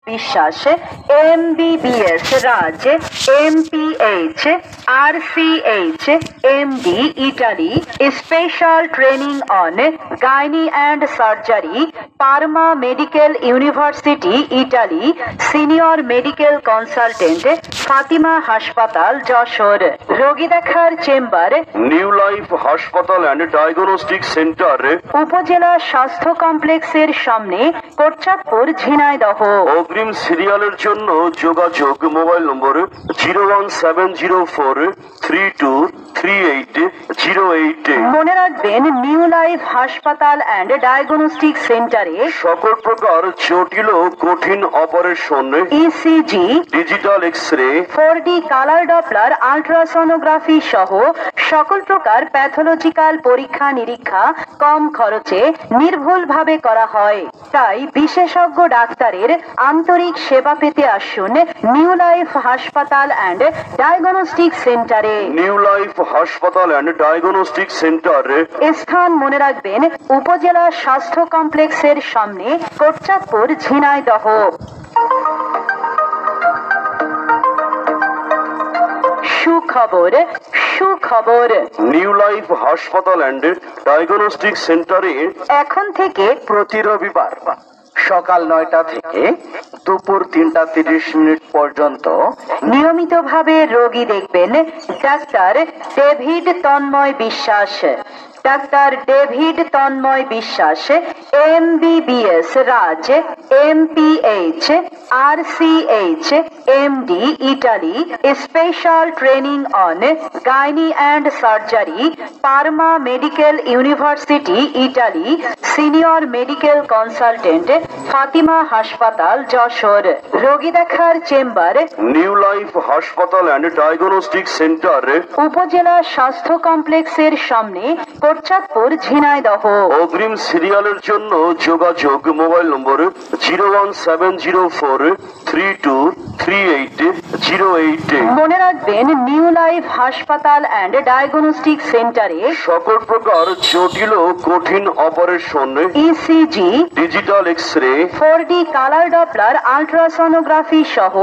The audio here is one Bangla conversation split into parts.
বিশ্বাস MBBS Raj MPH RCH MD Italy Special Training on Gynae and Surgery Parma Medical University Italy Senior Medical Consultant Fatima হাসপাতাল যশোর। রোগী দেখার চেম্বার নিউ লাইফ হাসপাতাল অ্যান্ড ডায়াগনস্টিক সেন্টার, উপজেলা স্বাস্থ্য কমপ্লেক্সের সামনে, কোটচাঁদপুর, ঝিনাইদহ। অগ্রিম সিরিয়ালের জন্য যোগাযোগ মোবাইল নম্বর 01704323808। মনে রাখবেন, নিউ লাইফ হাসপাতাল অ্যান্ড ডায়াগনস্টিক সেন্টারে সকল প্রকার জটিল ও কঠিন operation, ECG, digital X ray, 4D colour Doppler, ultrasonography সহ সকল প্রকার প্যাথোলজিক্যাল পরীক্ষা নিরীক্ষা কম খরচে নির্ভুলভাবে করা হয়। তাই বিশেষজ্ঞ ডাক্তারের আন্তরিক সেবা পেতে আসুন নিউ লাইফ হাসপাতাল অ্যান্ড ডায়াগনস্টিক সেন্টারে। নিউ লাইফ হাসপাতাল অ্যান্ড ডায়াগনস্টিক সেন্টার, স্থান মনে রাখবেন, উপজেলা স্বাস্থ্য কমপ্লেক্সের সামনে, কোটচাঁদপুর, ঝিনাইদহ। সুখবর, সুখবর। নিউ লাইফ হাসপাতাল অ্যান্ড ডায়াগনস্টিক সেন্টারে এখন থেকে প্রতি রবিবার সকাল 9টা থেকে দুপুর 3:30 পর্যন্ত নিয়মিতভাবে রোগী দেখবেন ডাক্তার ডেভিড তন্ময় বিশ্বাস। ডাক্তার ডেভিড তন্ময় বিশ্বাস MBBS Raj MPH RCH MD Italy Special Training on Gynae and Surgery Parma Medical University Italy Senior Medical Consultant Fatima হাসপাতাল যশোর। রোগী দেখার চেম্বার নিউ লাইফ হাসপাতাল অ্যান্ড ডায়াগনস্টিক সেন্টার, উপজেলা স্বাস্থ্য কমপ্লেক্সের সামনে, কোটচাঁদপুর, ঝিনাইদহ। অগ্রিম সিরিয়ালের জন্য যোগাযোগ মোবাইল নম্বর 01704323808। মনে রাখবেন, নিউ লাইফ হাসপাতাল অ্যান্ড ডায়াগনস্টিক সেন্টারে সকল প্রকার জটিল ও কঠিন operation, ECG, digital X ray, 4D colour Doppler, ultrasonography সহ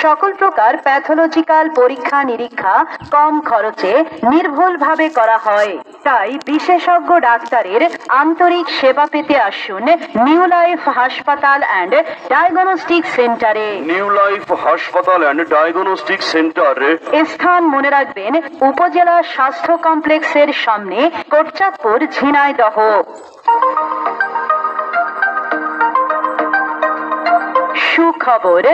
সকল প্রকার প্যাথোলজিক্যাল পরীক্ষা নিরীক্ষা কম খরচে নির্ভুলভাবে করা হয়। তাই বিশেষজ্ঞ ডাক্তারের আন্তরিক সেবা পেতে আসুন নিউ লাইফ হাসপাতাল অ্যান্ড ডায়াগনস্টিক সেন্টারে। নিউ লাইফ হাসপাতাল অ্যান্ড ডায়াগনস্টিক সেন্টার, স্থান মনে রাখবেন, উপজেলা স্বাস্থ্য কমপ্লেক্সের সামনে, কোটচাঁদপুর, ঝিনাইদহ। সুখবর,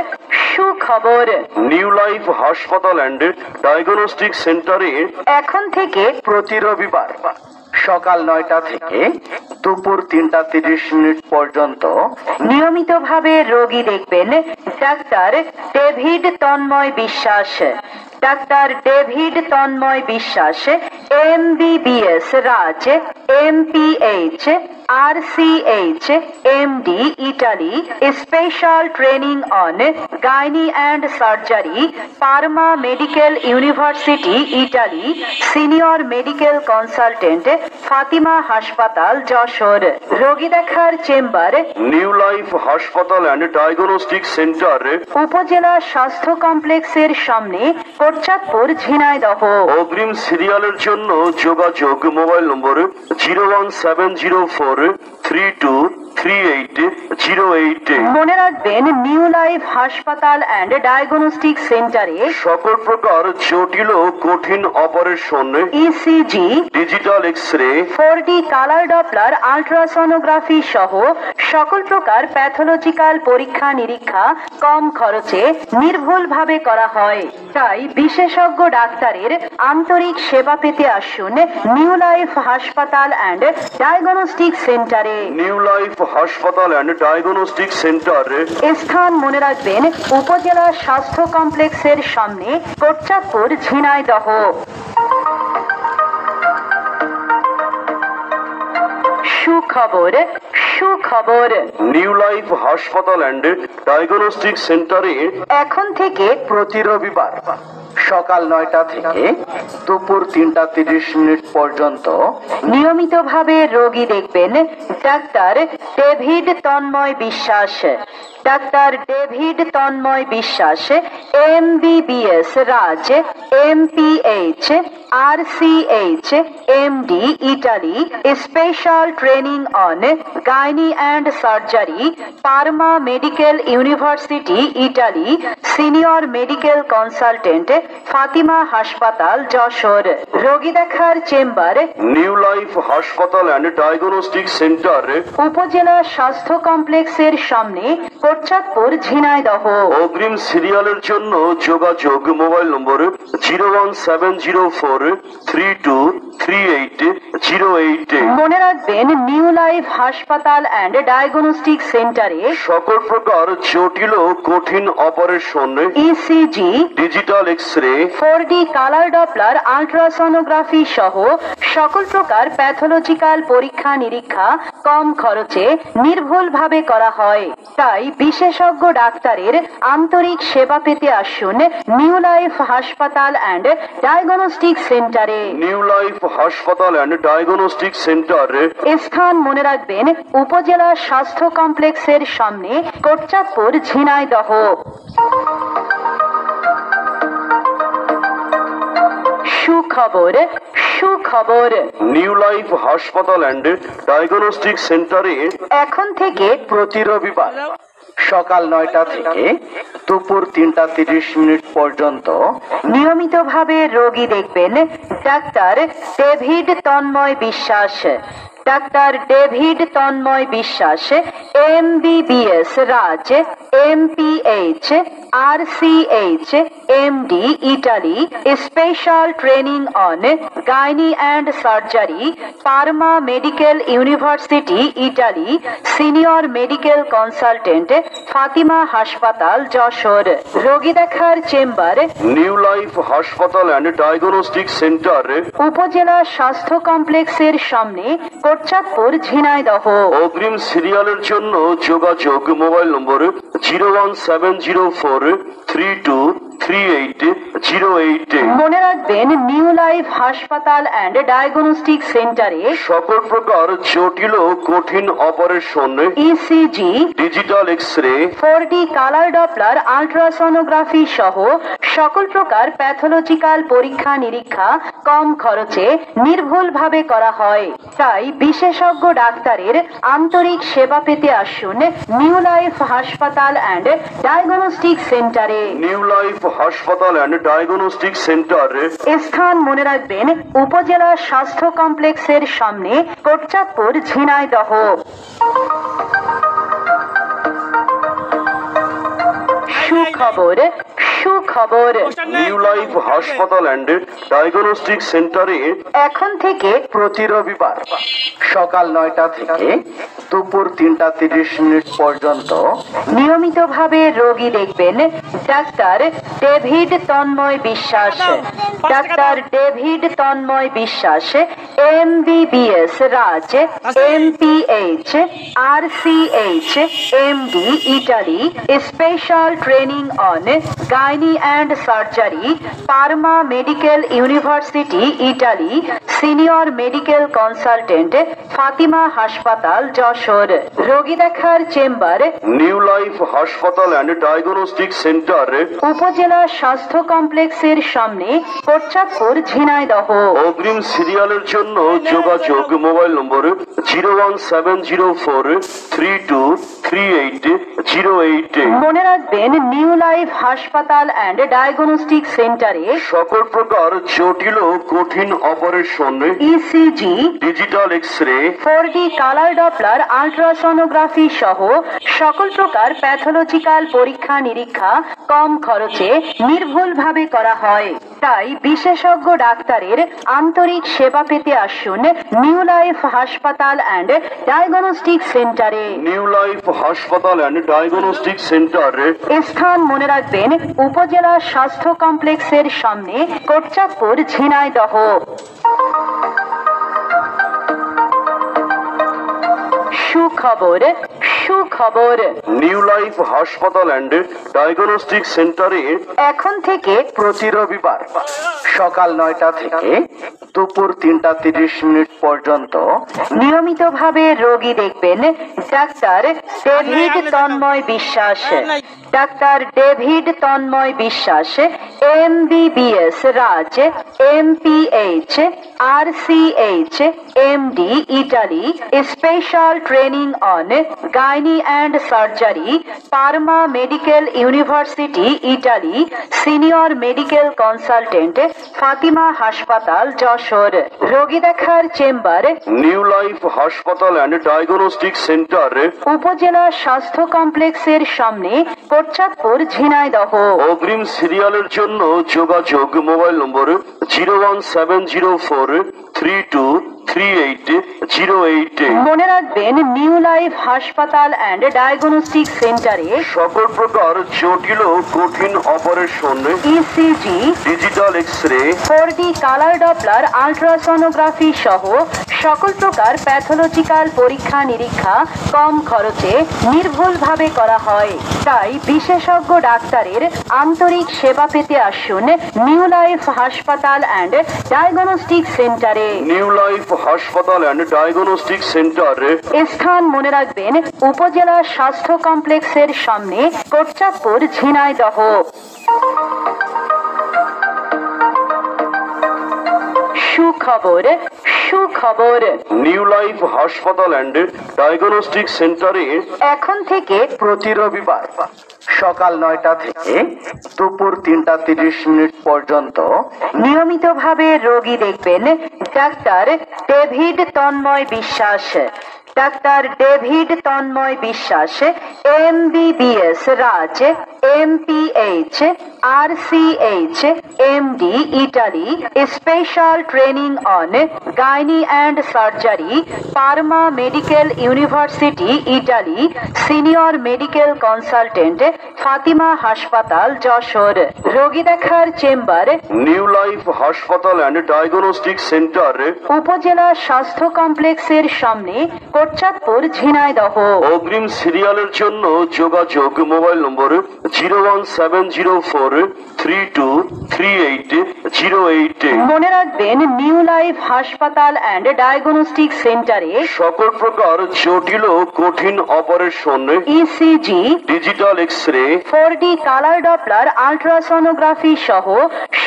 সুখবর। নিউ লাইফ হাসপাতাল অ্যান্ড ডায়াগনস্টিক সেন্টারে এখন থেকে প্রতি রবিবার সকাল 9টা থেকে দুপুর 3:30 পর্যন্ত নিয়মিতভাবে রোগী দেখবেন ডাক্তার ডেভিড তন্ময় বিশ্বাস। ডাক্তার ডেভিড তন্ময় বিশ্বাস MBBS Raj MPH RCH MD Italy Special Training on Gynae and Surgery Parma Medical University Italy Senior Medical Consultant Fatima হাসপাতাল যশোর। রোগী দেখার চেম্বার নিউ লাইফ হাসপাতাল অ্যান্ড ডায়াগনস্টিক সেন্টার, উপজেলা স্বাস্থ্য কমপ্লেক্সের সামনে, কোটচাঁদপুর, ঝিনাইদহ। অগ্রিম সিরিয়ালের জন্য যোগাযোগ মোবাইল নম্বর 01704323808। মনে রাখবেন, নিউ লাইফ হাসপাতাল অ্যান্ড ডায়াগনস্টিক সেন্টারে সকল প্রকার জটিল ও কঠিন operation, ECG, digital X ray, 4D colour Doppler, ultrasonography সহ সকল প্রকার প্যাথোলজিক্যাল পরীক্ষা নিরীক্ষা কম খরচে নির্ভুলভাবে করা হয়। তাই বিশেষজ্ঞ ডাক্তারের আন্তরিক সেবা পেতে আসুন নিউ লাইফ হাসপাতাল অ্যান্ড ডায়াগনস্টিক সেন্টারে। নিউ লাইফ হাসপাতাল অ্যান্ড ডায়াগনস্টিক সেন্টার, স্থান মনে রাখবেন, উপজেলা স্বাস্থ্য কমপ্লেক্সের সামনে, কোটচাঁদপুর, ঝিনাইদহ। সুখবর, সুখবর। নিউ লাইফ হাসপাতাল অ্যান্ড ডায়াগনস্টিক সেন্টারে এখন থেকে প্রতি রবিবার সকাল 9টা থেকে দুপুর 3:30 পর্যন্ত নিয়মিতভাবে রোগী দেখবেন ডাক্তার ডেভিড তন্ময় বিশ্বাস। ডাক্তার ডেভিড তন্ময় বিশ্বাস, MBBS Raj, MPH, RCH, MD Italy, special training on gynae and surgery, পারমা medical university Italy, senior medical consultant, Fatima হাসপাতাল যশোর। রোগী দেখার চেম্বার নিউ লাইফ হাসপাতাল অ্যান্ড ডায়াগনস্টিক সেন্টার, উপজেলা স্বাস্থ্য কমপ্লেক্সের সামনে, কোটচাঁদপুর, ঝিনাইদহ। অগ্রিম সিরিয়ালের জন্য যোগাযোগ মোবাইল নম্বর 01704323808। মনে রাখবেন, নিউ লাইফ হাসপাতাল অ্যান্ড ডায়াগনস্টিক সেন্টারে সকল প্রকার জটিল ও কঠিন operation, ECG, digital X ray, 4D colour Doppler, ultrasonography সহ সকল প্রকার প্যাথোলজিক্যাল পরীক্ষা নিরীক্ষা কম খরচে নির্ভুলভাবে করা হয়। তাই বিশেষজ্ঞ ডাক্তারের আন্তরিক সেবা পেতে আসুন নিউ লাইফ হাসপাতাল অ্যান্ড ডায়াগনস্টিক সেন্টারে। নিউ লাইফ হাসপাতাল অ্যান্ড ডায়াগনস্টিক সেন্টার, স্থান মনে রাখবেন, উপজেলা স্বাস্থ্য কমপ্লেক্সের সামনে, কোটচাঁদপুর, ঝিনাইদহ। সুখবর, সুখবর। নিউ লাইফ হাসপাতাল অ্যান্ড ডায়াগনস্টিক সেন্টারে এখন থেকে প্রতি রবিবার সকাল 9টা থেকে দুপুর 3:30 পর্যন্ত নিয়মিতভাবে রোগী দেখবেন ডাক্তার ডেভিড তন্ময় বিশ্বাস। ডাক্তার ডেভিড তন্ময় বিশ্বাস, MBBS Raj, MPH, RCH, MD Italy, special training on gynae and surgery, পারমা medical university Italy, senior medical consultant, Fatima হাসপাতাল যশোর। রোগী দেখার চেম্বার নিউ লাইফ হাসপাতাল অ্যান্ড ডায়াগনস্টিক সেন্টার, উপজেলা স্বাস্থ্য কমপ্লেক্সের সামনে, কোটচাঁদপুর, ঝিনাইদহ। অগ্রিম সিরিয়ালের জন্য যোগাযোগ মোবাইল নম্বর 01704323808। মনে রাখবেন, নিউ লাইফ হাসপাতাল অ্যান্ড ডায়াগনস্টিক সেন্টারে সকল প্রকার জটিল ও কঠিন operation, ECG, digital X ray, 4D colour Doppler, ultrasonography সহ সকল প্রকার প্যাথোলজিক্যাল পরীক্ষা নিরীক্ষা কম খরচে নির্ভুলভাবে করা হয়। তাই বিশেষজ্ঞ ডাক্তারের আন্তরিক সেবা পেতে আসুন নিউ লাইফ হাসপাতাল অ্যান্ড ডায়াগনস্টিক সেন্টারে। নিউ লাইফ হাসপাতাল অ্যান্ড ডায়াগনস্টিক সেন্টার, স্থান মনে রাখবেন, উপজেলা স্বাস্থ্য কমপ্লেক্সের সামনে, কোটচাঁদপুর, ঝিনাইদহ। সুখবর, সুখবর। নিউ লাইফ হাসপাতাল অ্যান্ড ডায়াগনস্টিক সেন্টারে এখন থেকে প্রতি রবিবার সকাল 9টা থেকে দুপুর 3:30 পর্যন্ত নিয়মিতভাবে রোগী দেখবেন ডাক্তার ডেভিড তন্ময় বিশ্বাস। ডাক্তার ডেভিড তন্ময় বিশ্বাস, MBBS Raj, MPH, RCH, MD Italy, special training on gynae and surgery, পারমা medical university Italy, senior medical consultant, Fatima হাসপাতাল যশোর। রোগী দেখার চেম্বার নিউ লাইফ হাসপাতাল অ্যান্ড ডায়াগনস্টিক সেন্টার, উপজেলা স্বাস্থ্য কমপ্লেক্সের সামনে, কোটচাঁদপুর, ঝিনাইদহ। অগ্রিম সিরিয়ালের জন্য যোগাযোগ মোবাইল নম্বর 01704323808। মনে রাখবেন, নিউ লাইফ হাসপাতাল অ্যান্ড ডায়াগনস্টিক সেন্টারে সকল প্রকার জটিল ও কঠিন operation, ECG, digital X ray, 4D colour Doppler, ultrasonography সহ সকল প্রকার প্যাথোলজিক্যাল পরীক্ষা নিরীক্ষা কম খরচে নির্ভুলভাবে করা হয়। তাই বিশেষজ্ঞ ডাক্তারের আন্তরিক সেবা পেতে আসুন নিউ লাইফ হাসপাতাল অ্যান্ড ডায়াগনস্টিক সেন্টারে। নিউ লাইফ হাসপাতাল অ্যান্ড ডায়াগনস্টিক সেন্টার, স্থান মনে রাখবেন, উপজেলা স্বাস্থ্য কমপ্লেক্সের সামনে, কোটচাঁদপুর, ঝিনাইদহ। সুখবর, সুখবর। নিউ লাইফ হাসপাতাল অ্যান্ড ডায়াগনস্টিক সেন্টারে এখন থেকে প্রতি রবিবার সকাল 9টা থেকে দুপুর 3:30 পর্যন্ত নিয়মিতভাবে রোগী দেখবেন ডাক্তার ডেভিড তন্ময় বিশ্বাস। ডাক্তার ডেভিড তন্ময় বিশ্বাস, MBBS Raj, MPH, RCH, MD Italy, Special Training on Gynae and Surgery, Parma Medical University, Italy, Senior Medical Consultant, Fatima হাসপাতাল, যশোর। রোগী দেখার চেম্বার নিউ লাইফ হাসপাতাল অ্যান্ড ডায়াগনস্টিক সেন্টার, উপজেলা স্বাস্থ্য কমপ্লেক্সের সামনে, কোটচাঁদপুর, ঝিনাইদহ। অগ্রিম সিরিয়ালের জন্য যোগাযোগ মোবাইল নম্বর 01704323808। মনে রাখবেন নিউ লাইফ হাসপাতাল অ্যান্ড ডায়াগনস্টিক সেন্টারে সকল প্রকার জটিল ও কঠিন operation, ECG, digital X ray, 4D colour Doppler, ultrasonography সহ সকল প্রকার প্যাথোলজিক্যাল পরীক্ষা নিরীক্ষা কম খরচে নির্ভুলভাবে করা হয়। তাই বিশেষজ্ঞ ডাক্তারের আন্তরিক সেবা পেতে আসুন নিউ লাইফ হাসপাতাল অ্যান্ড ডায়াগনস্টিক সেন্টারে। নিউ লাইফ হাসপাতাল অ্যান্ড ডায়াগনস্টিক সেন্টার, স্থান মনে রাখবেন উপজেলা স্বাস্থ্য কমপ্লেক্সের সামনে, কোটচাঁদপুর, ঝিনাইদহ। সুখবর, সুখবর। নিউ লাইফ হাসপাতাল অ্যান্ড ডায়াগনস্টিক সেন্টারে এখন থেকে প্রতি রবিবার সকাল 9টা থেকে দুপুর 3:30 পর্যন্ত নিয়মিতভাবে রোগী দেখবেন ডাক্তার ডেভিড তন্ময় বিশ্বাস। ডাক্তার ডেভিড তন্ময় বিশ্বাস, MBBS Raj, MPH, RCH, MD Italy, Special Training on Gynae and Surgery, Parma Medical University, Italy, Senior Medical Consultant, Fatima হাসপাতাল, যশোর। রোগী দেখার চেম্বার নিউ লাইফ হাসপাতাল অ্যান্ড ডায়াগনস্টিক সেন্টার, উপজেলা স্বাস্থ্য কমপ্লেক্সের সামনে, কোটচাঁদপুর, ঝিনাইদহ। অগ্রিম সিরিয়ালের জন্য যোগাযোগ মোবাইল নম্বর 01704323808। মনে রাখবেন নিউ লাইফ হাসপাতাল অ্যান্ড ডায়াগনস্টিক সেন্টারে সকল প্রকার জটিল ও কঠিন operation, ECG, digital X ray, 4D colour Doppler, ultrasonography সহ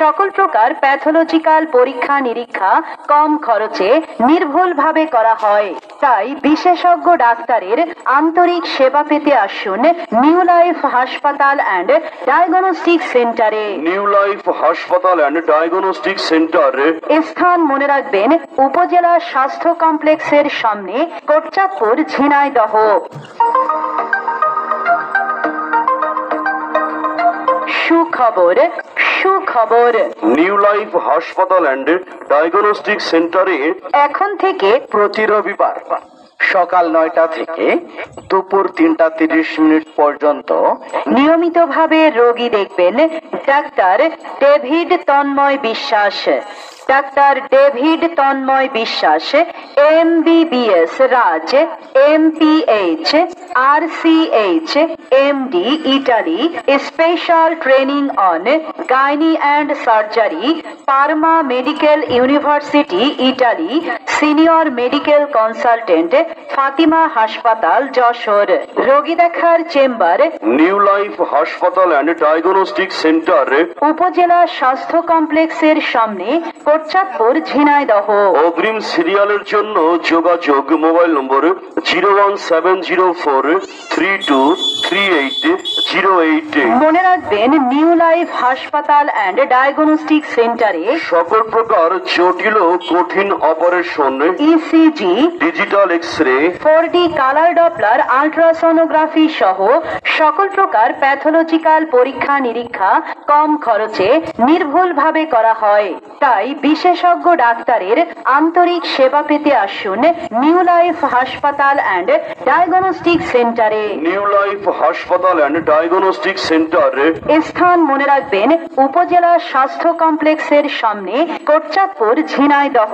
সকল প্রকার প্যাথোলজিক্যাল পরীক্ষা নিরীক্ষা কম খরচে নির্ভুলভাবে করা হয়। তাই বিশেষজ্ঞ ডাক্তারের আন্তরিক সেবা পেতে আসুন নিউ লাইফ হাসপাতাল অ্যান্ড ডায়াগনস্টিক সেন্টারে। নিউ লাইফ হাসপাতাল অ্যান্ড ডায়াগনস্টিক সেন্টার, স্থান মনে রাখবেন উপজেলা স্বাস্থ্য কমপ্লেক্সের সামনে, কোটচাঁদপুর, ঝিনাইদহ। সুখবর, সুখবর। নিউ লাইফ হাসপাতাল অ্যান্ড ডায়াগনস্টিক সেন্টারে এখন থেকে প্রতি রবিবার সকাল 9টা থেকে দুপুর 3:30 পর্যন্ত নিয়মিতভাবে রোগী দেখবেন ডাক্তার ডেভিড তন্ময় বিশ্বাস। ডাক্তার ডেভিড তন্ময় বিশ্বাস, MBBS Raj, MPH, RCH, MD Italy, Special Training on Gynae and Surgery, Parma Medical University, Italy, Senior Medical Consultant, Fatima হাসপাতাল, যশোর। রোগী দেখার চেম্বার নিউ লাইফ হাসপাতাল অ্যান্ড ডায়াগনস্টিক সেন্টার, উপজেলা স্বাস্থ্য কমপ্লেক্সের সামনে, কোটচাঁদপুর, ঝিনাইদহ। অগ্রিম সিরিয়ালের জন্য যোগাযোগ মোবাইল নম্বর 01704323808। মনে রাখবেন নিউ লাইফ হাসপাতাল অ্যান্ড ডায়াগনস্টিক সেন্টারে সকল প্রকার জটিল ও কঠিন operation, ECG, digital X ray, 4D colour Doppler, ultrasonography সহ সকল প্রকার প্যাথোলজিক্যাল পরীক্ষা নিরীক্ষা কম খরচে নির্ভুলভাবে করা হয়। তাই বিশেষজ্ঞ ডাক্তারের আন্তরিক সেবা পেতে আসুন নিউ লাইফ হাসপাতাল অ্যান্ড ডায়াগনস্টিক সেন্টারে। নিউ লাইফ হাসপাতাল অ্যান্ড ডায়াগনস্টিক সেন্টার, স্থান মনে রাখবেন উপজেলা স্বাস্থ্য কমপ্লেক্সের সামনে, কোটচাঁদপুর, ঝিনাইদহ।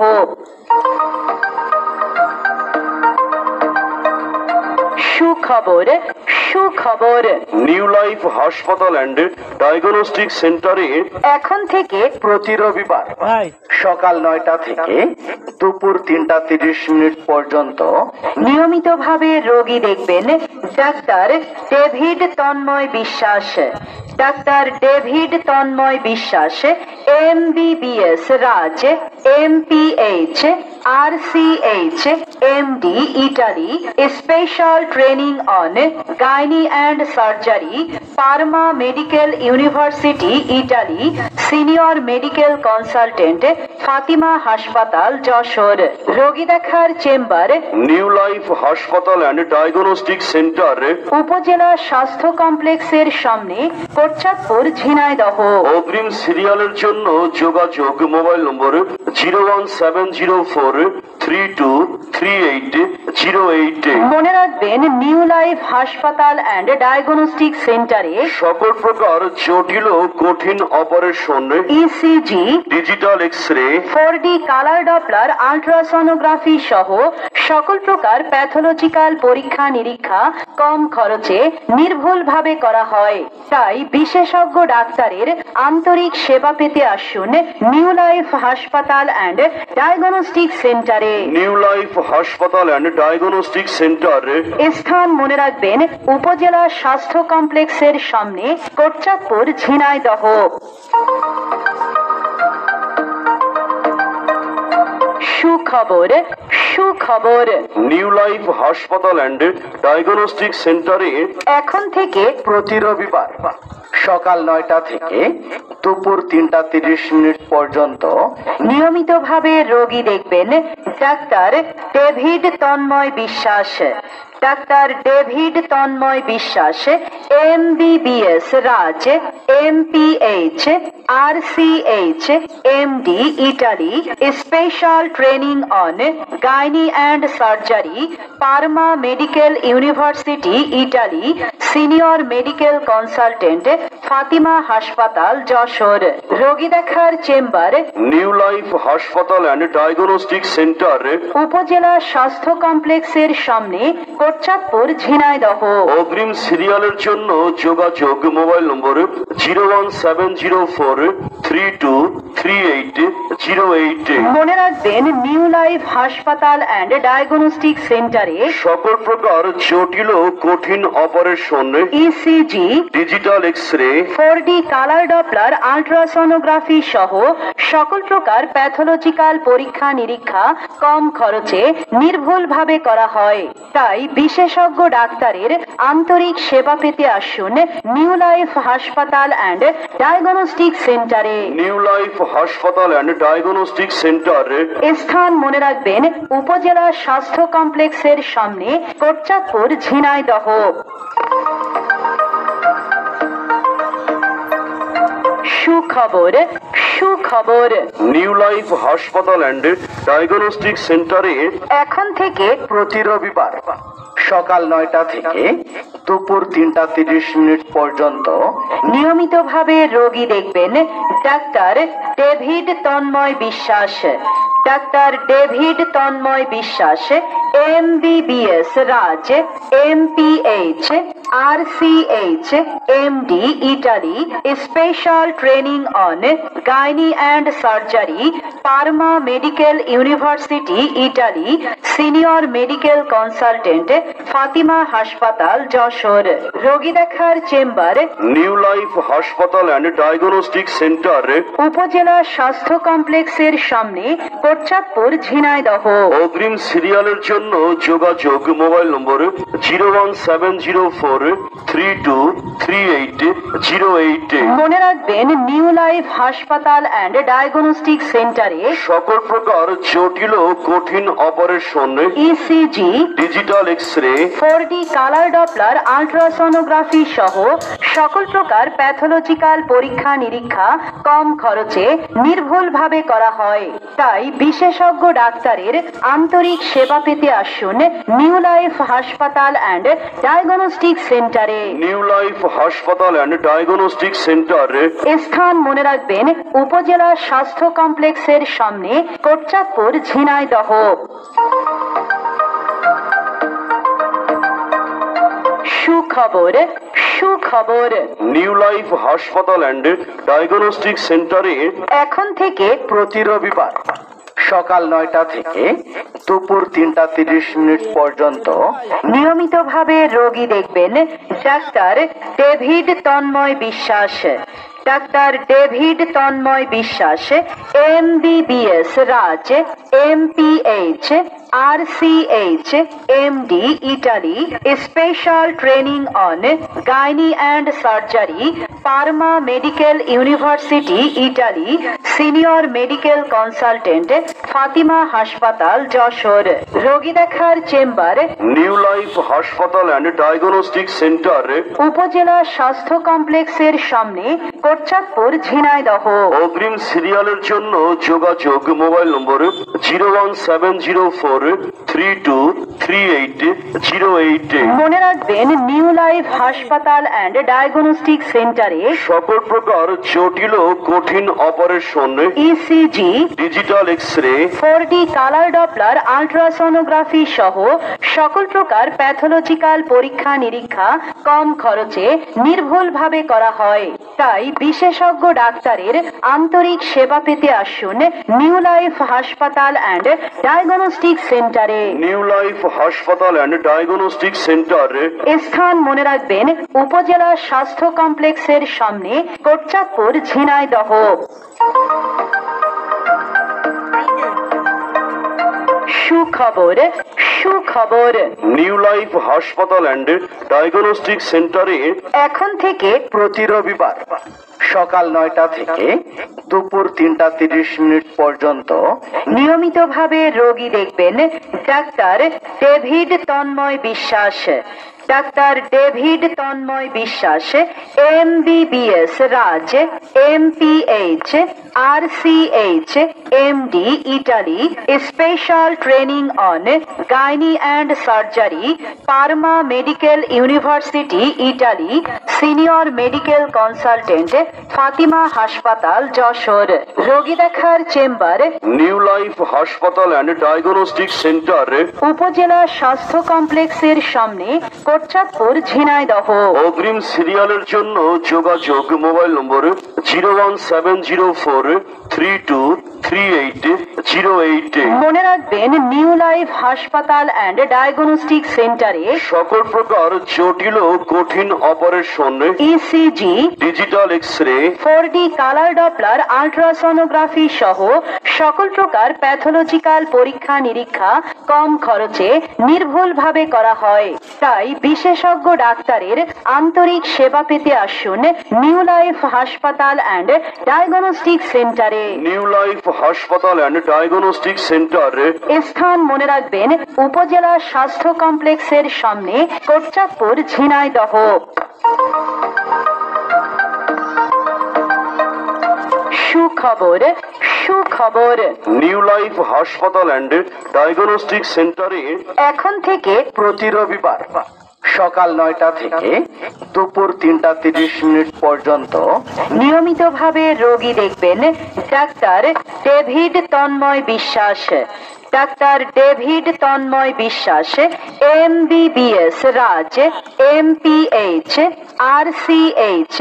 সুখবর, সুখবর, নিউ লাইফ হাসপাতাল অ্যান্ড ডায়াগনস্টিক সেন্টারে এখন থেকে প্রতি রবিবার সকাল 9টা থেকে দুপুর 3:30 পর্যন্ত নিয়মিতভাবে রোগী দেখবেন ডাক্তার ডেভিড তন্ময় বিশ্বাস। ডাক্তার ডেভিড তন্ময় বিশ্বাস, MBBS Raj, MPH, RCH, MD Italy, special training on gynae and surgery, পারমা medical university Italy, senior medical consultant, Fatima হাসপাতাল যশোর। রোগী দেখার চেম্বার নিউ লাইফ হাসপাতাল অ্যান্ড ডায়াগনস্টিক সেন্টার উপজেলা স্বাস্থ্য কমপ্লেক্সের সামনে, কোটচাঁদপুর, ঝিনাইদহ। অগ্রিম সিরিয়ালের জন্য যোগাযোগ মোবাইল নম্বর 01704323808। মনে রাখবেন, নিউ লাইফ হাসপাতাল অ্যান্ড ডায়াগনস্টিক সেন্টারে সকল প্রকার জটিল ও কঠিন operation, ECG, digital X ray, 4D colour Doppler, ultrasonography সহ সকল প্রকার প্যাথোলজিক্যাল পরীক্ষা নিরীক্ষা কম খরচে নির্ভুলভাবে করা হয়। তাই বিশেষজ্ঞ ডাক্তারের আন্তরিক সেবা পেতে আসুন নিউ লাইফ হাসপাতাল অ্যান্ড ডায়াগনস্টিক সেন্টারে। নিউ লাইফ হাসপাতাল অ্যান্ড ডায়াগনস্টিক সেন্টার স্থান মনে রাখবেন, উপজেলা স্বাস্থ্য কমপ্লেক্সের সামনে, কোটচাঁদপুর, ঝিনাইদহ। সুখবর, সুখবর, নিউ লাইফ হাসপাতাল অ্যান্ড ডায়াগনস্টিক সেন্টারে এখন থেকে প্রতি রবিবার সকাল 9টা থেকে দুপুর 3:30 পর্যন্ত নিয়মিতভাবে রোগী দেখবেন ডাক্তার ডেভিড তন্ময় বিশ্বাস। ডাক্তার ডেভিড তন্ময় বিশ্বাস, MBBS Raj, MPH, RCH, MD Italy, special training on gynae and surgery, পারমা medical university Italy, senior medical consultant, Fatima হাসপাতাল যশোর। রোগী দেখার চেম্বার নিউ লাইফ হাসপাতাল অ্যান্ড ডায়াগনস্টিক সেন্টার উপজেলা স্বাস্থ্য কমপ্লেক্সের সামনে, কোটচাঁদপুর, ঝিনাইদহ। অগ্রিম সিরিয়ালের জন্য যোগাযোগ মোবাইল নম্বর 01704323808। মনে রাখবেন, নিউ লাইফ হাসপাতাল অ্যান্ড ডায়াগনস্টিক সেন্টারে সকল প্রকার জটিল ও কঠিন operation, ECG, digital X ray, 4D colour Doppler, ultrasonography সহ সকল প্রকার প্যাথোলজিক্যাল পরীক্ষা নিরীক্ষা কম খরচে নির্ভুলভাবে করা হয়। তাই বিশেষজ্ঞ ডাক্তারের আন্তরিক সেবা পেতে আসুন নিউ লাইফ হাসপাতাল অ্যান্ড ডায়াগনস্টিক সেন্টারে। নিউ লাইফ হাসপাতাল অ্যান্ড ডায়াগনস্টিক সেন্টার স্থান মনে রাখবেন, উপজেলা স্বাস্থ্য কমপ্লেক্সের সামনে, কোটচাঁদপুর, ঝিনাইদহ। সুখবর, সুখবর, নিউ লাইফ হাসপাতাল অ্যান্ড ডায়াগনস্টিক সেন্টারে এখন থেকে প্রতি রবিবার সকাল 9টা থেকে দুপুর 3:30 পর্যন্ত নিয়মিতভাবে রোগী দেখবেন ডাক্তার ডেভিড তন্ময় বিশ্বাস। ডাক্তার ডেভিড তন্ময় বিশ্বাস, MBBS Raj, MPH, RCH, MD Italy, special training on gynae and surgery, পারমা medical university Italy, senior medical consultant, Fatima হাসপাতাল যশোর। রোগী দেখার চেম্বার নিউ লাইফ হাসপাতাল অ্যান্ড ডায়াগনস্টিক সেন্টার উপজেলা স্বাস্থ্য কমপ্লেক্সের সামনে, কোটচাঁদপুর, ঝিনাইদহ। অগ্রিম সিরিয়ালের জন্য যোগাযোগ মোবাইল নম্বর 01704323808। মনে রাখবেন, নিউ লাইফ হাসপাতাল অ্যান্ড ডায়াগনস্টিক সেন্টারে সকল প্রকার জটিল ও কঠিন operation, ECG, digital X ray, 4D colour Doppler, ultrasonography সহ সকল প্রকার প্যাথোলজিক্যাল পরীক্ষা নিরীক্ষা কম খরচে নির্ভুলভাবে করা হয়। তাই বিশেষজ্ঞ ডাক্তারের আন্তরিক সেবা পেতে আসুন নিউ লাইফ হাসপাতাল অ্যান্ড ডায়াগনস্টিক সেন্টারে। নিউ লাইফ হাসপাতাল অ্যান্ড ডায়াগনস্টিক সেন্টার স্থান মনে রাখবেন, উপজেলা স্বাস্থ্য কমপ্লেক্সের সামনে, কোটচাঁদপুর, ঝিনাইদহ। সুখবর সুখবর নিউ লাইফ হাসপাতাল অ্যান্ড ডায়াগনস্টিক সেন্টারে এখন থেকে প্রতি রবিবার সকাল 9টা থেকে দুপুর 3:30 পর্যন্ত নিয়মিতভাবে রোগী দেখবেন ডাক্তার ডেভিড তন্ময় বিশ্বাস। ডাক্তার ডেভিড তন্ময় বিশ্বাস MBBS Raj MPH RCH MD Italy special training on gynae and surgery পারমা medical university Italy senior medical consultant Fatima হাসপাতাল যশোর। রোগী দেখার চেম্বার নিউ লাইফ হাসপাতাল অ্যান্ড ডায়াগনস্টিক সেন্টার উপজেলা স্বাস্থ্য কমপ্লেক্সের সামনে কোটচাঁদপুর ঝিনাইদহ। অগ্রিম সিরিয়ালের জন্য যোগাযোগ মোবাইল নম্বর 01704323808। মনে রাখবেন নিউ লাইফ হাসপাতাল অ্যান্ড ডায়াগনস্টিক সেন্টারে সকল প্রকার জটিল ও কঠিন operation, ECG, digital X ray, 4D colour Doppler ultrasonography সহ সকল প্রকার প্যাথোলজিক্যাল পরীক্ষা নিরীক্ষা কম খরচে নির্ভুলভাবে করা হয়। তাই বিশেষজ্ঞ ডাক্তারের আন্তরিক সেবা পেতে আসুন নিউ লাইফ হাসপাতাল অ্যান্ড ডায়াগনস্টিক সেন্টারে। নিউ লাইফ হাসপাতাল অ্যান্ড ডায়াগনস্টিক সেন্টার স্থান মনে রাখবেন উপজেলা স্বাস্থ্য কমপ্লেক্সের সামনে কোটচাঁদপুর ঝিনাইদহ। সুখবর সুখবর নিউ লাইফ হাসপাতাল অ্যান্ড ডায়াগনস্টিক সেন্টারে এখন থেকে প্রতি রবিবার সকাল 9টা থেকে দুপুর 3:30 পর্যন্ত নিয়মিতভাবে রোগী দেখবেন ডাক্তার ডেভিড তন্ময় বিশ্বাস। ডাক্তার ডেভিড তন্ময় বিশ্বাস MBBS Raj MPH RCH MD Italy special training on gynae and surgery পারমা medical university Italy senior medical consultant Fatima হাসপাতাল যশোর। রোগী দেখার চেম্বার নিউ লাইফ হাসপাতাল অ্যান্ড ডায়াগনস্টিক সেন্টার উপজেলা স্বাস্থ্য কমপ্লেক্সের সামনে কোটচাঁদপুর ঝিনাইদহ। অগ্রিম সিরিয়ালের জন্য যোগাযোগ মোবাইল নম্বর 01704323808। মনে রাখবেন নিউ লাইফ হাসপাতাল অ্যান্ড ডায়াগনস্টিক সেন্টারে সকল প্রকার জটিল ও কঠিন operation, ECG, digital X ray, 4D colour Doppler ultrasonography সহ সকল প্রকার প্যাথোলজিক্যাল পরীক্ষা নিরীক্ষা কম খরচে নির্ভুলভাবে করা হয়। তাই বিশেষজ্ঞ ডাক্তারের আন্তরিক সেবা পেতে আসুন নিউ লাইফ হাসপাতাল অ্যান্ড ডায়াগনস্টিক সেন্টারে। নিউ লাইফ হাসপাতাল অ্যান্ড ডায়াগনস্টিক সেন্টার স্থান মনে রাখবেন উপজেলা স্বাস্থ্য কমপ্লেক্সের সামনে কোটচাঁদপুর ঝিনাইদহ। সুখবর সুখবর নিউ লাইফ হাসপাতাল অ্যান্ড ডায়াগনস্টিক সেন্টারে এখন থেকে প্রতি রবিবার সকাল 9টা থেকে দুপুর 3:30 পর্যন্ত নিয়মিতভাবে রোগী দেখবেন ডাক্তার ডেভিড তন্ময় বিশ্বাস। ডাক্তার ডেভিড তন্ময় বিশ্বাস MBBS Raj MPH RCH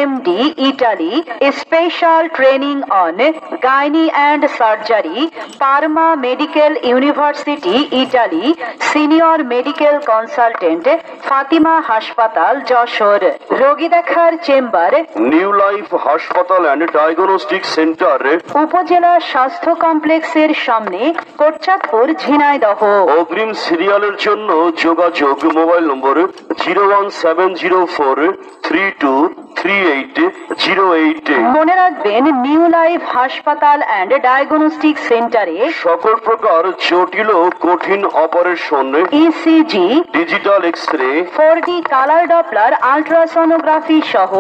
MD Italy special training on gynae and surgery পারমা medical university Italy senior medical consultant Fatima হাসপাতাল যশোর। রোগী দেখার চেম্বার নিউ লাইফ হাসপাতাল অ্যান্ড ডায়াগনস্টিক সেন্টার উপজেলা স্বাস্থ্য কমপ্লেক্সের সামনে কোটচাঁদপুর ঝিনাইদহ। অগ্রিম সিরিয়ালের জন্য যোগাযোগ মোবাইল নম্বর 01704323808। মনে রাখবেন নিউ লাইফ হাসপাতাল অ্যান্ড ডায়াগনস্টিক সেন্টারে সকল প্রকার জটিল ও কঠিন operation, ECG, digital X ray, 4D colour Doppler ultrasonography সহ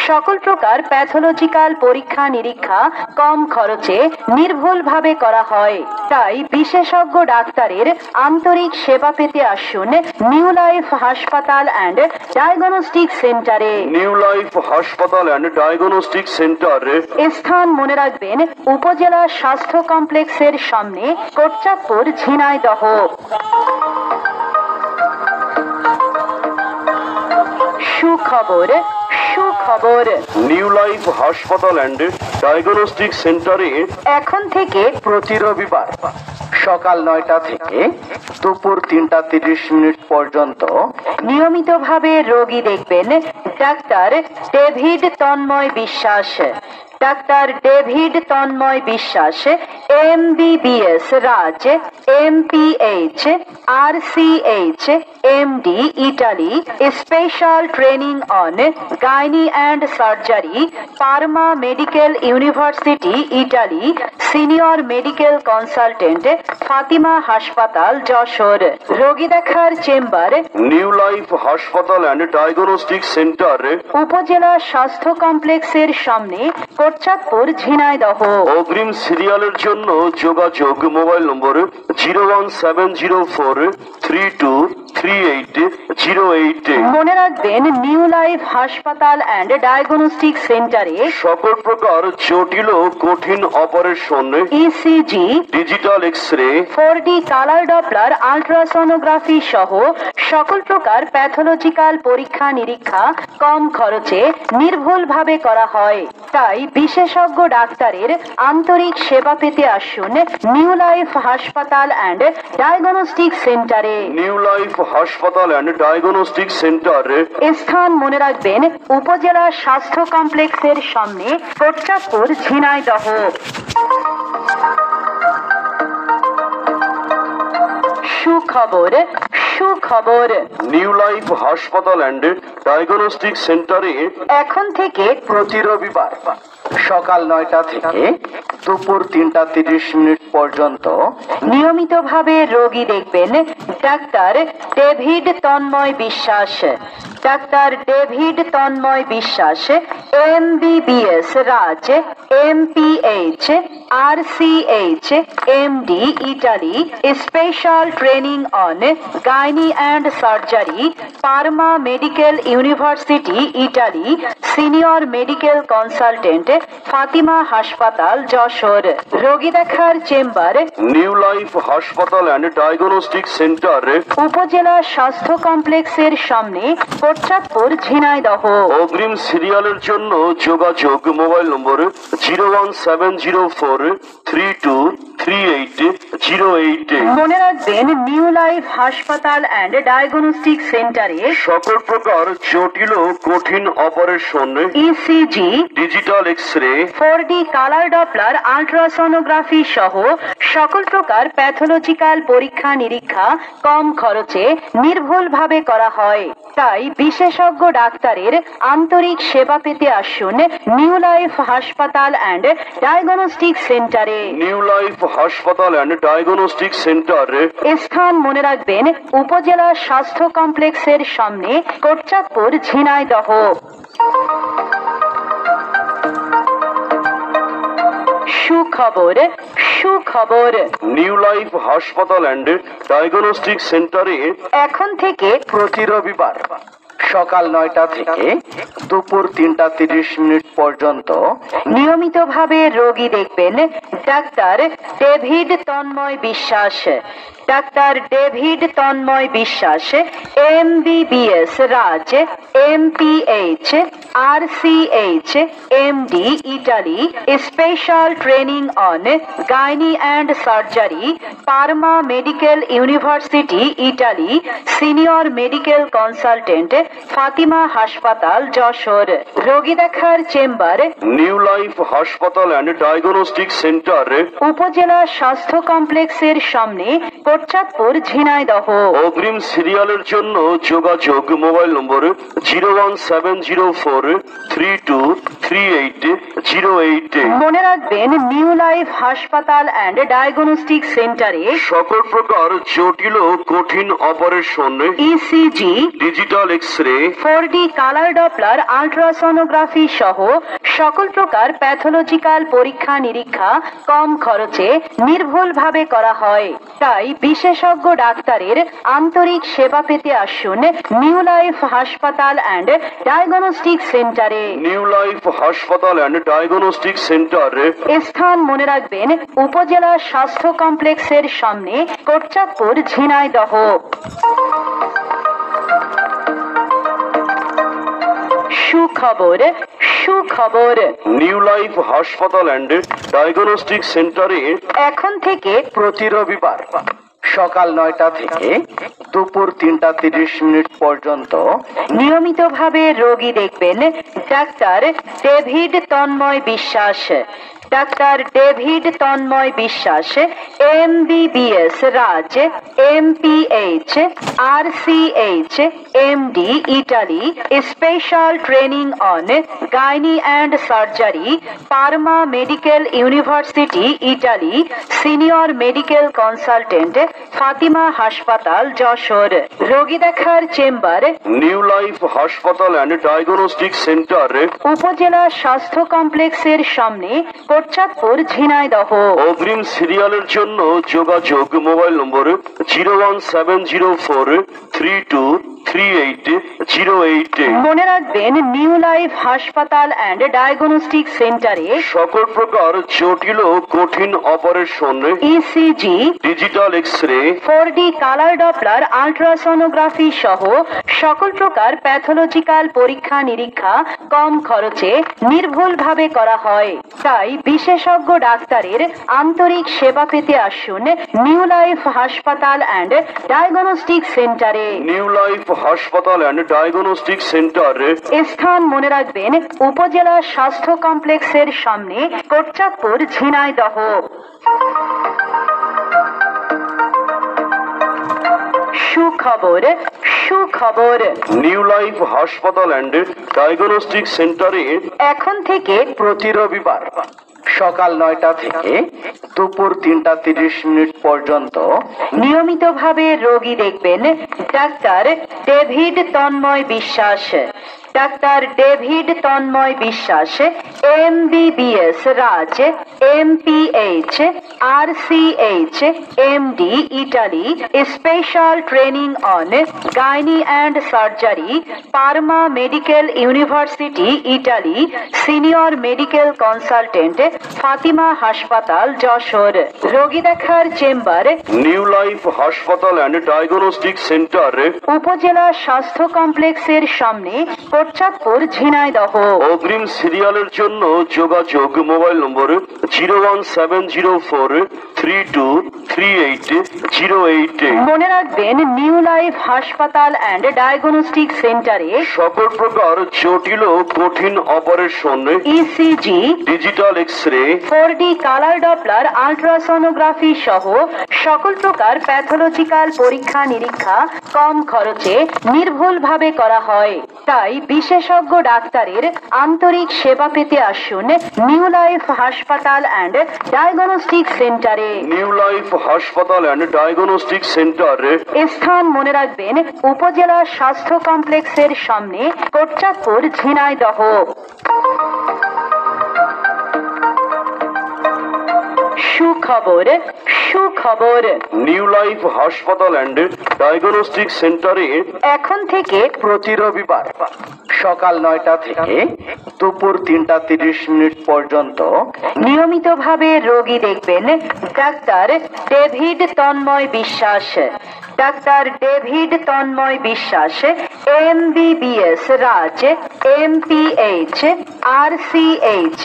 সকল প্রকার প্যাথোলজিক্যাল পরীক্ষা নিরীক্ষা কম খরচে নির্ভুলভাবে করা হয়। তাই বিশেষজ্ঞ ডাক্তারের আন্তরিক সেবা পেতে আসুন নিউ লাইফ হাসপাতাল অ্যান্ড ডায়াগনস্টিক সেন্টারে। নিউ লাইফ হাসপাতাল অ্যান্ড ডায়াগনস্টিক সেন্টার স্থান মনে রাখবেন উপজেলা স্বাস্থ্য কমপ্লেক্সের সামনে কোটচাঁদপুর ঝিনাইদহ। সুখবর সুখবর নিউ লাইফ হাসপাতাল অ্যান্ড ডায়াগনস্টিক সেন্টারে এখন থেকে প্রতি রবিবার সকাল 9টা থেকে দুপুর 3:30 পর্যন্ত নিয়মিতভাবে রোগী দেখবেন ডাক্তার ডেভিড তন্ময় বিশ্বাস। ডাক্তার ডেভিড তন্ময় বিশ্বাস MBBS Raj MPH RCH MD Italy special training on gynae and surgery পারমা medical university Italy senior medical consultant Fatima হাসপাতাল যশোর। রোগী দেখার চেম্বার নিউ লাইফ হাসপাতাল অ্যান্ড ডায়াগনস্টিক সেন্টার উপজেলা স্বাস্থ্য কমপ্লেক্সের সামনে কোটচাঁদপুর ঝিনাইদহ। অগ্রিম সিরিয়ালের জন্য যোগাযোগ মোবাইল নম্বর 01704323808। মনে রাখবেন নিউ লাইফ হাসপাতাল অ্যান্ড ডায়াগনস্টিক সেন্টারে সকল প্রকার জটিল ও কঠিন operation, ECG, digital X ray, 4D colour Doppler ultrasonography সহ সকল প্রকার প্যাথোলজিক্যাল পরীক্ষা নিরীক্ষা কম খরচে নির্ভুলভাবে করা হয়। তাই বিশেষজ্ঞ ডাক্তারের আন্তরিক সেবা পেতে আসুন নিউ লাইফ হাসপাতাল অ্যান্ড ডায়াগনস্টিক সেন্টারে। নিউ লাইফ হাসপাতাল অ্যান্ড ডায়াগনস্টিক সেন্টার স্থান মনে রাখবেন উপজেলা স্বাস্থ্য কমপ্লেক্সের সামনে কোটচাঁদপুর ঝিনাইদহ। সুখবর সুখবর নিউ লাইফ হাসপাতাল অ্যান্ড ডায়াগনস্টিক সেন্টারে এখন থেকে প্রতি রবিবার সকাল 9টা থেকে দুপুর 3:30 পর্যন্ত নিয়মিতভাবে রোগী দেখবেন ডাক্তার ডেভিড তন্ময় বিশ্বাস। ডাক্তার ডেভিড তন্ময় বিশ্বাস MBBS Raj MPH RCH MD Italy special training on gynae and surgery পারমা medical university Italy senior medical consultant Fatima হাসপাতাল যশোর। রোগী দেখার চেম্বার নিউ লাইফ হাসপাতাল অ্যান্ড ডায়াগনস্টিক সেন্টার উপজেলা স্বাস্থ্য কমপ্লেক্সের সামনে কোটচাঁদপুর ঝিনাইদহ। অগ্রিম সিরিয়ালের জন্য যোগাযোগ মোবাইল নম্বর 01704323808। মনে রাখবেন নিউ লাইফ হাসপাতাল অ্যান্ড ডায়াগনস্টিক সেন্টারে সকল প্রকার জটিল ও কঠিন operation, ECG, digital X ray, 4D colour Doppler ultrasonography সহ সকল প্রকার প্যাথোলজিক্যাল পরীক্ষা নিরীক্ষা কম খরচে নির্ভুলভাবে করা হয়। তাই বিশেষজ্ঞ ডাক্তারের আন্তরিক সেবা পেতে আসুন নিউ লাইফ হাসপাতাল অ্যান্ড ডায়াগনস্টিক সেন্টারে। নিউ লাইফ হাসপাতাল অ্যান্ড ডায়াগনস্টিক সেন্টার স্থান মনে রাখবেন উপজেলা স্বাস্থ্য কমপ্লেক্সের সামনে কোটচাঁদপুর ঝিনাইদহ। সুখবর সুখবর নিউ লাইফ হাসপাতাল অ্যান্ড ডায়াগনস্টিক সেন্টারে এখন থেকে প্রতি রবিবার সকাল 9টা থেকে দুপুর 3:30 পর্যন্ত নিয়মিতভাবে রোগী দেখবেন ডাক্তার ডেভিড তন্ময় বিশ্বাস। ডাক্তার ডেভিড তন্ময় বিশ্বাস MBBS Raj MPH RCH MD Italy special training on gynae and surgery পারমা medical university Italy senior medical consultant Fatima হাসপাতাল যশোর। রোগী দেখার চেম্বার নিউ লাইফ হাসপাতাল অ্যান্ড ডায়াগনস্টিক সেন্টার উপজেলা স্বাস্থ্য কমপ্লেক্সের সামনে কোটচাঁদপুর ঝিনাইদহ। অগ্রিম সিরিয়ালের জন্য যোগাযোগ মোবাইল নম্বর 01704323808। মনে রাখবেন নিউ লাইফ হাসপাতাল অ্যান্ড ডায়াগনস্টিক সেন্টারে সকল প্রকার জটিল ও কঠিন operation, ECG, digital X ray, 4D colour Doppler ultrasonography সহ সকল প্রকার প্যাথোলজিক্যাল পরীক্ষা নিরীক্ষা কম খরচে নির্ভুলভাবে করা হয়। তাই বিশেষজ্ঞ ডাক্তারের আন্তরিক সেবা পেতে আসুন নিউ লাইফ হাসপাতাল অ্যান্ড ডায়াগনস্টিক সেন্টারে। নিউ লাইফ হাসপাতাল অ্যান্ড ডায়াগনস্টিক সেন্টার স্থান মনে রাখবেন উপজেলা স্বাস্থ্য কমপ্লেক্সের সামনে কোটচাঁদপুর ঝিনাইদহ। সুখবর সুখবর নিউ লাইফ হাসপাতাল অ্যান্ড ডায়াগনস্টিক সেন্টারে এখন থেকে প্রতি রবিবার সকাল 9টা থেকে দুপুর 3:30 পর্যন্ত নিয়মিতভাবে রোগী দেখবেন ডাক্তার ডেভিড তন্ময় বিশ্বাস। ডাক্তার ডেভিড তন্ময় বিশ্বাস MBBS Raj MPH RCH MD Italy special training on gynae and surgery পারমা medical university Italy senior medical consultant Fatima হাসপাতাল যশোর। রোগী দেখার চেম্বার নিউ লাইফ হাসপাতাল অ্যান্ড ডায়াগনস্টিক সেন্টার উপজেলা স্বাস্থ্য কমপ্লেক্সের সামনে কোটচাঁদপুর ঝিনাইদহ। অগ্রিম সিরিয়ালের জন্য যোগাযোগ মোবাইল নম্বর 01704323808। মনে রাখবেন নিউ লাইফ হাসপাতাল অ্যান্ড ডায়াগনস্টিক সেন্টারে সকল প্রকার জটিল ও কঠিন operation, ECG, digital X ray, 4D colour Doppler ultrasonography সহ সকল প্রকার প্যাথোলজিক্যাল পরীক্ষা নিরীক্ষা কম খরচে নির্ভুলভাবে করা হয়। তাই বিশেষজ্ঞ ডাক্তারের আন্তরিক সেবা পেতে আসুন নিউ লাইফ হাসপাতাল অ্যান্ড ডায়াগনস্টিক সেন্টারে। নিউ লাইফ হাসপাতাল অ্যান্ড ডায়াগনস্টিক সেন্টার স্থান মনে রাখবেন উপজেলা স্বাস্থ্য কমপ্লেক্সের সামনে কোটচাঁদপুর ঝিনাইদহ। সুখবর সুখবর নিউ লাইফ হাসপাতাল অ্যান্ড ডায়াগনস্টিক সেন্টারে এখন থেকে প্রতি রবিবার সকাল 9টা থেকে দুপুর 3:30 পর্যন্ত নিয়মিতভাবে রোগী দেখবেন ডাক্তার ডেভিড তন্ময় বিশ্বাস। ডাক্তার ডেভিড তন্ময় বিশ্বাস MBBS Raj MPH RCH MD Italy special training on gynae and surgery পারমা medical university Italy senior medical consultant Fatima হাসপাতাল যশোর। রোগী দেখার চেম্বার নিউ লাইফ হাসপাতাল অ্যান্ড ডায়াগনস্টিক সেন্টার উপজেলা স্বাস্থ্য কমপ্লেক্সের সামনে কোটচাঁদপুর ঝিনাইদহ। অগ্রিম সিরিয়ালের জন্য যোগাযোগ মোবাইল নম্বর 01704323808। মনে রাখবেন নিউ লাইফ হাসপাতাল অ্যান্ড ডায়াগনস্টিক সেন্টারে সকল প্রকার জটিল ও কঠিন operation, ECG, digital X ray, 4D colour Doppler ultrasonography সহ সকল প্রকার প্যাথোলজিক্যাল পরীক্ষা নিরীক্ষা কম খরচে নির্ভুলভাবে করা হয়। তাই বিশেষজ্ঞ ডাক্তারের আন্তরিক সেবা পেতে আসুন নিউ লাইফ হাসপাতাল অ্যান্ড ডায়াগনস্টিক সেন্টারে। নিউ লাইফ হাসপাতাল অ্যান্ড ডায়াগনস্টিক সেন্টার স্থান মনে রাখবেন উপজেলা স্বাস্থ্য কমপ্লেক্সের সামনে কোটচাঁদপুর ঝিনাইদহ। সুখবর সুখবর নিউ লাইফ হাসপাতাল অ্যান্ড ডায়াগনস্টিক সেন্টারে এখন থেকে প্রতি রবিবার সকাল 9টা থেকে দুপুর 3:30 পর্যন্ত নিয়মিতভাবে রোগী দেখবেন ডাক্তার ডেভিড তন্ময় বিশ্বাস। ডাক্তার ডেভিড তন্ময় বিশ্বাস MBBS Raj MPH RCH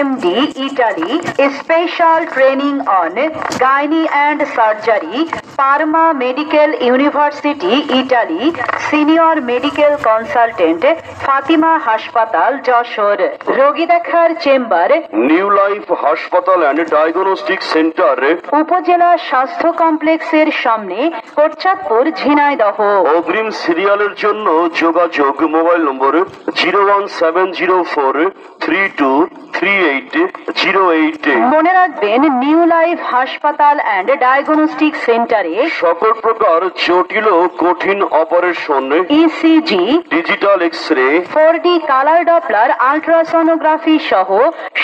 MD Italy special training on gynae and surgery পারমা medical university Italy senior medical consultant Fatima হাসপাতাল যশোর। রোগী দেখার চেম্বার নিউ লাইফ হাসপাতাল অ্যান্ড ডায়াগনস্টিক সেন্টার উপজেলা স্বাস্থ্য কমপ্লেক্সের সামনে কোটচাঁদপুর ঝিনাইদহ। অগ্রিম সিরিয়ালের জন্য যোগাযোগ মোবাইল নম্বর 01704323808। মনে রাখবেন নিউ লাইফ হাসপাতাল অ্যান্ড ডায়াগনস্টিক সেন্টারে সকল প্রকার জটিল ও কঠিন operation, ECG, digital X ray, 4D colour Doppler ultrasonography সহ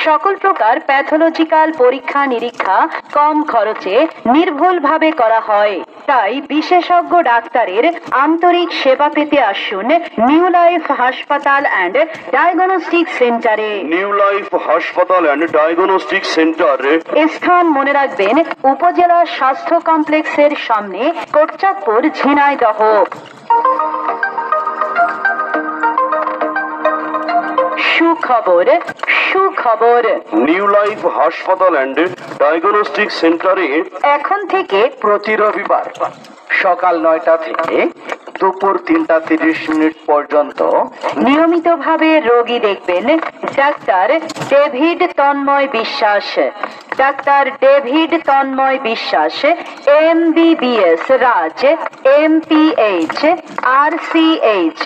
সকল প্রকার প্যাথোলজিক্যাল পরীক্ষা নিরীক্ষা কম খরচে নির্ভুলভাবে করা হয়। তাই বিশেষজ্ঞ ডাক্তারের আন্তরিক সেবা পেতে আসুন নিউ লাইফ হাসপাতাল অ্যান্ড ডায়াগনস্টিক সেন্টারে। নিউ লাইফ হাসপাতাল অ্যান্ড ডায়াগনস্টিক সেন্টার স্থান মনে রাখবেন উপজেলা স্বাস্থ্য কমপ্লেক্সের সামনে কোটচাঁদপুর ঝিনাইদহ। সুখবর সুখবর নিউ লাইফ হাসপাতাল অ্যান্ড ডায়াগনস্টিক সেন্টারে এখন থেকে প্রতি রবিবার সকাল 9টা থেকে দুপুর 3:30 পর্যন্ত নিয়মিতভাবে রোগী দেখবেন ডাক্তার ডেভিড তন্ময় বিশ্বাস। ডাক্তার ডেভিড তন্ময় বিশ্বাস MBBS Raj MPH RCH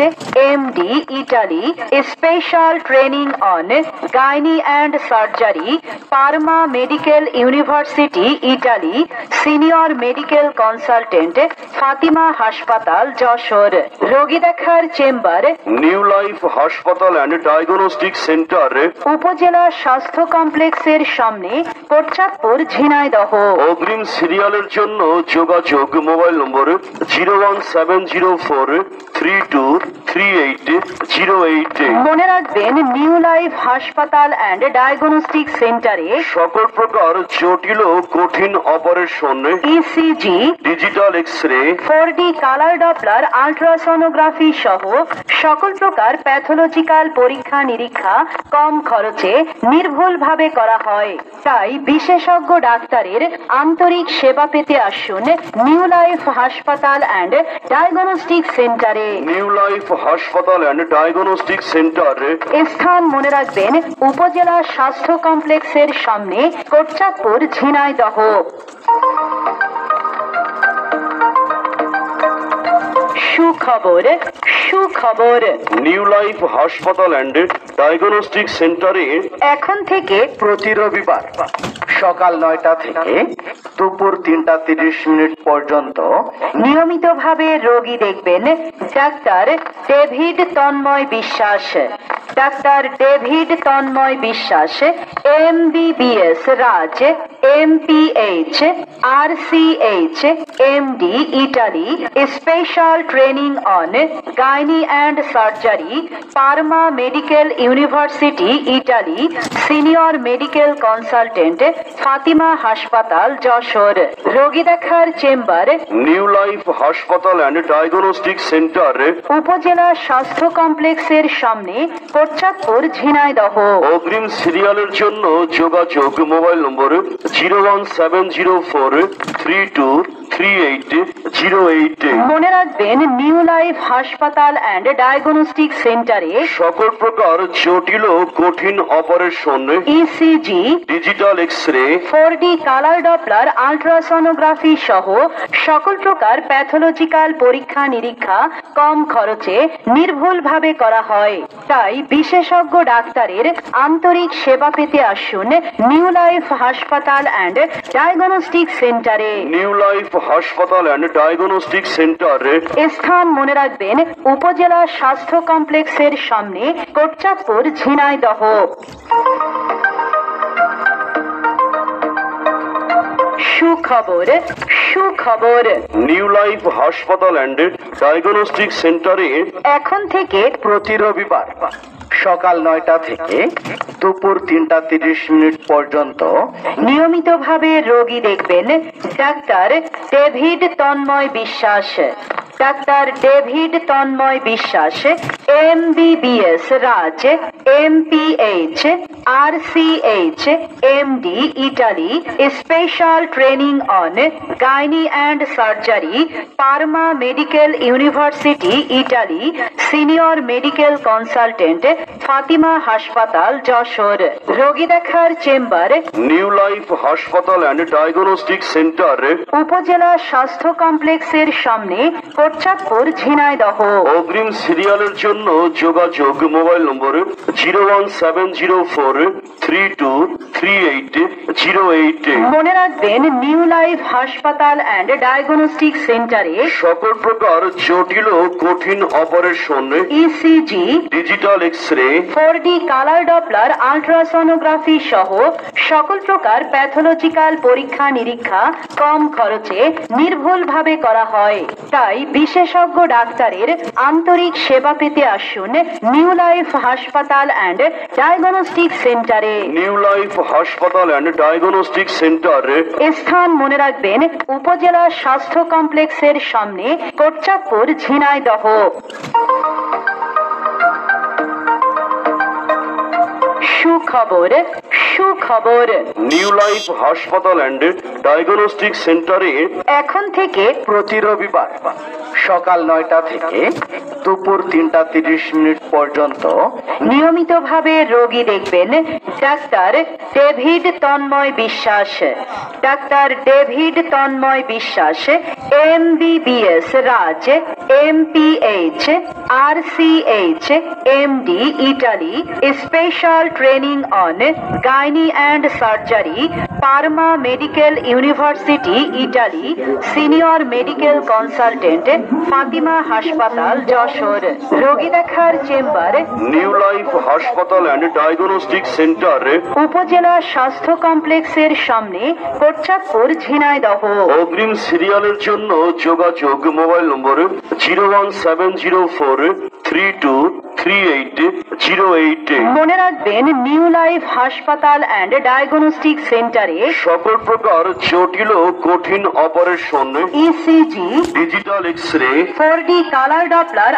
MD Italy special training on gynae and surgery পারমা medical university Italy senior medical consultant Fatima হাসপাতাল যশোর। রোগী দেখার চেম্বার নিউ লাইফ হাসপাতাল অ্যান্ড ডায়াগনস্টিক সেন্টার উপজেলা স্বাস্থ্য কমপ্লেক্সের সামনে কোটচাঁদপুর ঝিনাইদহ। অগ্রিম সিরিয়ালের জন্য যোগাযোগ মোবাইল নম্বর 01704323808। মনে রাখবেন নিউ লাইফ হাসপাতাল অ্যান্ড ডায়াগনস্টিক সেন্টারে সকল প্রকার জটিল ও কঠিন operation, ECG, digital X ray, 4D colour Doppler ultrasonography সহ সকল প্রকার প্যাথোলজিক্যাল পরীক্ষা নিরীক্ষা কম খরচে নির্ভুলভাবে করা হয়। তাই বিশেষজ্ঞ ডাক্তারের আন্তরিক সেবা পেতে আসুন নিউ লাইফ হাসপাতাল অ্যান্ড ডায়াগনস্টিক সেন্টারে। নিউ লাইফ হাসপাতাল অ্যান্ড ডায়াগনস্টিক সেন্টার স্থান মনে রাখবেন উপজেলা স্বাস্থ্য কমপ্লেক্সের সামনে কোটচাঁদপুর ঝিনাইদহ। সুখবর সুখবর নিউ লাইফ হাসপাতাল অ্যান্ড ডায়াগনস্টিক সেন্টারে এখন থেকে প্রতি রবিবার সকাল 9টা থেকে দুপুর 3:30 পর্যন্ত নিয়মিতভাবে রোগী দেখবেন ডাক্তার ডেভিড তন্ময় বিশ্বাস। ডাক্তার ডেভিড তন্ময় বিশ্বাস MBBS Raj MPH RCH MD Italy special training on gynae and surgery পারমা medical university Italy senior medical consultant Fatima হাসপাতাল যশোর। রোগী দেখার চেম্বার নিউ লাইফ হাসপাতাল অ্যান্ড ডায়াগনস্টিক সেন্টার উপজেলা স্বাস্থ্য কমপ্লেক্সের সামনে কোটচাঁদপুর ঝিনাইদহ। অগ্রিম সিরিয়ালের জন্য যোগাযোগ মোবাইল নম্বর 01704323808। মনে রাখবেন নিউ লাইফ হাসপাতাল অ্যান্ড ডায়াগনস্টিক সেন্টারে সকল প্রকার জটিল ও কঠিন operation, ECG, digital X ray, 4D colour Doppler ultrasonography সহ সকল প্রকার প্যাথোলজিক্যাল পরীক্ষা নিরীক্ষা কম খরচে নির্ভুলভাবে করা হয়। তাই বিশেষজ্ঞ ডাক্তারের আন্তরিক সেবা পেতে আসুন নিউ লাইফ হাসপাতাল অ্যান্ড ডায়াগনস্টিক সেন্টারে। নিউ লাইফ হাসপাতাল অ্যান্ড ডায়াগনস্টিক সেন্টার স্থান মনে রাখবেন উপজেলা স্বাস্থ্য কমপ্লেক্সের সামনে কোটচাঁদপুর ঝিনাইদহ। সুখবর সুখবর নিউ লাইফ হাসপাতাল অ্যান্ড ডায়াগনস্টিক সেন্টারে এখন থেকে প্রতি রবিবার সকাল 9টা থেকে দুপুর 3:30 পর্যন্ত নিয়মিতভাবে রোগী দেখবেন ডাক্তার ডেভিড তন্ময় বিশ্বাস। ডাক্তার ডেভিড তন্ময় বিশ্বাস MBBS Raj MPH RCH MD Italy special training on gynae and surgery পারমা medical university Italy senior medical consultant Fatima হাসপাতাল যশোর। রোগী দেখার চেম্বার নিউ লাইফ হাসপাতাল অ্যান্ড ডায়াগনস্টিক সেন্টার উপজেলা স্বাস্থ্য কমপ্লেক্সের সামনে কোটচাঁদপুর ঝিনাইদহ। অগ্রিম সিরিয়ালের জন্য যোগাযোগ মোবাইল নম্বর 01704323808। মনে রাখবেন নিউ লাইফ হাসপাতাল অ্যান্ড ডায়াগনস্টিক সেন্টারে সকল প্রকার জটিল ও কঠিন operation, ECG, digital X ray, 4D colour Doppler ultrasonography সহ সকল প্রকার প্যাথোলজিক্যাল পরীক্ষা নিরীক্ষা কম খরচে নির্ভুলভাবে করা হয়। তাই বিশেষজ্ঞ ডাক্তারের আন্তরিক সেবা পেতে আসুন নিউ লাইফ হাসপাতাল অ্যান্ড ডায়াগনস্টিক সেন্টারে। নিউ লাইফ হাসপাতাল অ্যান্ড ডায়াগনস্টিক সেন্টার স্থান মনে রাখবেন উপজেলা স্বাস্থ্য কমপ্লেক্সের সামনে কোটচাঁদপুর ঝিনাইদহ। সুখবর সুখবর নিউ লাইফ হাসপাতাল অ্যান্ড ডায়াগনস্টিক সেন্টারে এখন থেকে প্রতি রবিবার সকাল 9টা থেকে দুপুর 3:30 পর্যন্ত নিয়মিতভাবে রোগী দেখবেন ডাক্তার ডেভিড তন্ময় বিশ্বাস। ডাক্তার ডেভিড তন্ময় বিশ্বাস MBBS Raj MPH RCH MD Italy special training on gynae and surgery পারমা medical university Italy senior medical consultant Fatima হাসপাতাল যশোর। রোগী দেখার চেম্বার নিউ লাইফ হাসপাতাল অ্যান্ড ডায়াগনস্টিক সেন্টার উপজেলা স্বাস্থ্য কমপ্লেক্সের সামনে কোটচাঁদপুর ঝিনাইদহ। অগ্রিম সিরিয়ালের জন্য যোগাযোগ মোবাইল নম্বর 01704323808। মনে রাখবেন নিউ লাইফ হাসপাতাল অ্যান্ড ডায়াগনস্টিক সেন্টারে সকল প্রকার জটিল ও কঠিন operation, ECG digital X ray, 4D colour Doppler